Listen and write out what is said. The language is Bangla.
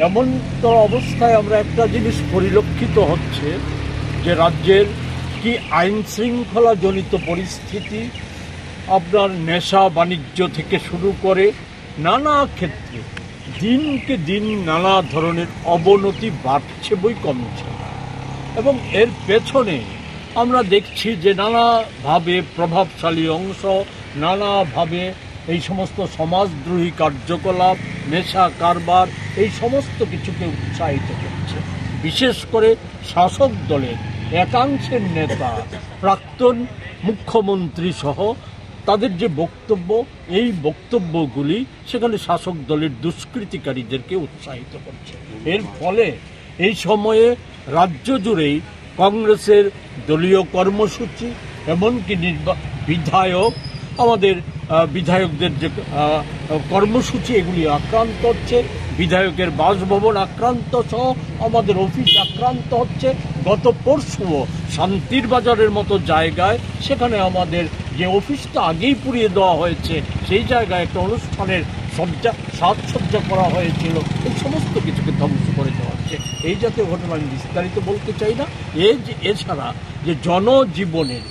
এমন তো অবস্থায় আমরা একটা জিনিস পরিলক্ষিত হচ্ছে যে রাজ্যের কি আইন শৃঙ্খলা জনিত পরিস্থিতি, আপনার নেশা বাণিজ্য থেকে শুরু করে নানা ক্ষেত্রে দিনকে দিন নানা ধরনের অবনতি বাড়ছে বই কমছে না। এবং এর পেছনে আমরা দেখছি যে নানাভাবে প্রভাবশালী অংশ নানাভাবে এই সমস্ত সমাজদ্রোহী কার্যকলাপ, নেশা কারবার, এই সমস্ত কিছুকে উৎসাহিত করছে। বিশেষ করে শাসক দলের একাংশের নেতা, প্রাক্তন মুখ্যমন্ত্রী সহ তাদের যে বক্তব্য, এই বক্তব্যগুলি সেখানে শাসক দলের দুষ্কৃতিকারীদেরকে উৎসাহিত করছে। এর ফলে এই সময়ে রাজ্য জুড়েই কংগ্রেসের দলীয় কর্মসূচি, এমনকি বিধায়কদের যে কর্মসূচি, এগুলি আক্রান্ত হচ্ছে। বিধায়কের বাসভবন আক্রান্ত সহ আমাদের অফিস আক্রান্ত হচ্ছে। গত পরশুও শান্তির বাজারের মতো জায়গায়, সেখানে আমাদের যে অফিসটা আগেই পুড়িয়ে দেওয়া হয়েছে, সেই জায়গায় একটা অনুষ্ঠানের সাজসজ্জা করা হয়েছিল, এই সমস্ত কিছুকে ধ্বংস করে দেওয়া হচ্ছে। এই জাতীয় ঘটনা আমি বিস্তারিত বলতে চাই না। এছাড়া যে জনজীবনের